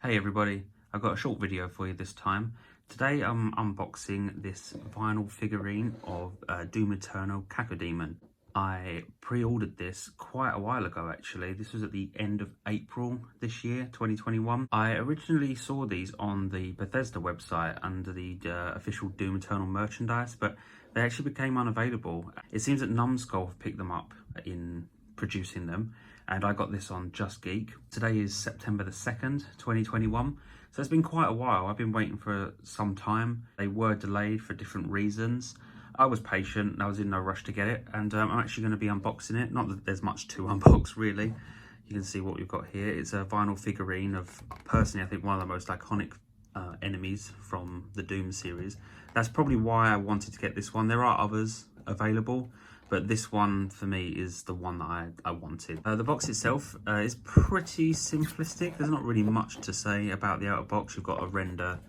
Hey everybody, I've got a short video for you this time. Today I'm unboxing this vinyl figurine of Doom Eternal Cacodemon. I pre-ordered this quite a while ago actually. This was at the end of April this year, 2021. I originally saw these on the Bethesda website under the official Doom Eternal merchandise, but they actually became unavailable. It seems that Numbskull have picked them up in producing them, and I got this on Just Geek. Today is September the 2nd, 2021. So it's been quite a while. I've been waiting for some time. They were delayed for different reasons. I was patient and I was in no rush to get it, and I'm actually going to be unboxing it. Not that there's much to unbox really. You can see what we've got here. It's a vinyl figurine of, personally, I think one of the most iconic enemies from the Doom series. That's probably why I wanted to get this one. There are others available, but this one for me is the one that I wanted. The box itself is pretty simplistic. There's not really much to say about the outer box. You've got a render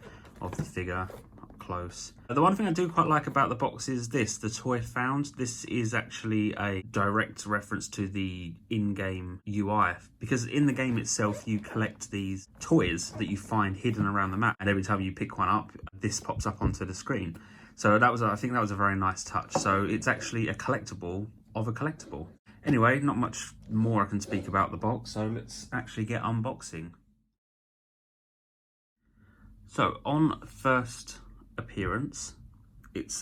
of the figure up close. The one thing I do quite like about the box is this, the toy found. This is actually a direct reference to the in-game UI, because in the game itself you collect these toys that you find hidden around the map, and every time you pick one up, this pops up onto the screen. So that was, I think that was a very nice touch. So it's actually a collectible of a collectible. Anyway, not much more I can speak about the box, so let's actually get unboxing. So on first appearance, it's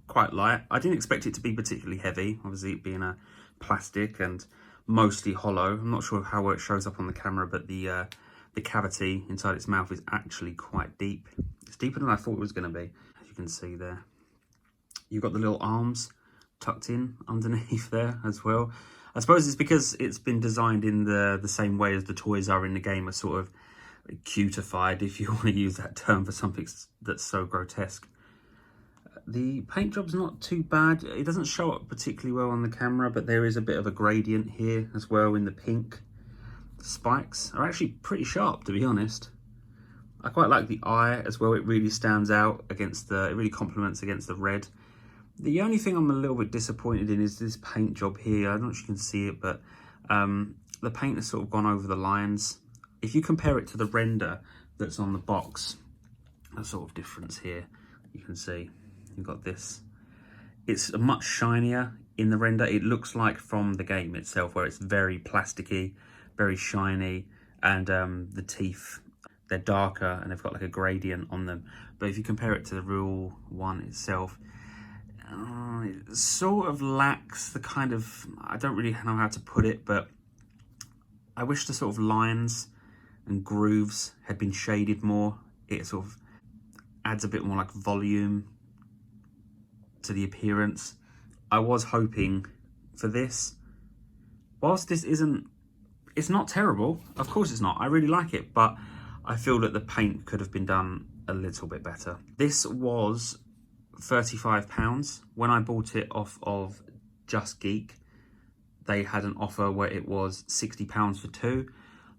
quite light. I didn't expect it to be particularly heavy, obviously it being a plastic and mostly hollow. I'm not sure how it shows up on the camera, but the cavity inside its mouth is actually quite deep. It's deeper than I thought it was going to be. Can see there you've got the little arms tucked in underneath there as well. I suppose it's because it's been designed in the same way as the toys are in the game, are sort of cutified, if you want to use that term for something that's so grotesque. The paint job's not too bad. It doesn't show up particularly well on the camera, but there is a bit of a gradient here as well in the pink. The spikes are actually pretty sharp, to be honest. I quite like the eye as well. It really stands out against it really complements against the red. The only thing I'm a little bit disappointed in is this paint job here. I don't know if you can see it, but the paint has sort of gone over the lines. If you compare it to the render that's on the box, a sort of difference here, you can see you've got this. It's much shinier in the render. It looks like from the game itself, where it's very plasticky, very shiny, and the teeth, they're darker and they've got like a gradient on them. But if you compare it to the real one itself, it sort of lacks the kind of, I don't really know how to put it, but I wish the sort of lines and grooves had been shaded more. It sort of adds a bit more like volume to the appearance. I was hoping for this. Whilst this isn't, it's not terrible, of course it's not, I really like it, but I feel that the paint could have been done a little bit better. This was £35. When I bought it off of Just Geek, they had an offer where it was £60 for two,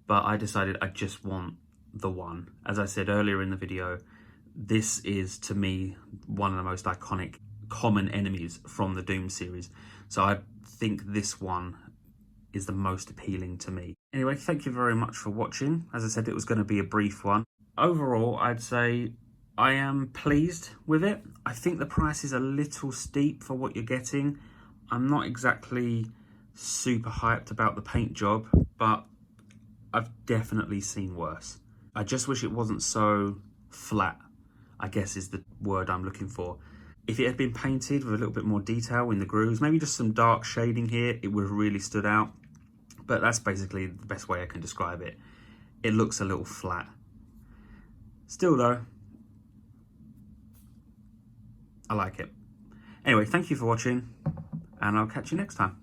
but I decided I just want the one. As I said earlier in the video, this is to me one of the most iconic common enemies from the Doom series. So I think this one is the most appealing to me. Anyway, thank you very much for watching. As I said, it was going to be a brief one. Overall, I'd say I am pleased with it. I think the price is a little steep for what you're getting. I'm not exactly super hyped about the paint job, but I've definitely seen worse. I just wish it wasn't so flat, I guess is the word I'm looking for. If it had been painted with a little bit more detail in the grooves, maybe just some dark shading here, it would have really stood out. But that's basically the best way I can describe it. It looks a little flat. Still though, I like it. Anyway, thank you for watching, and I'll catch you next time.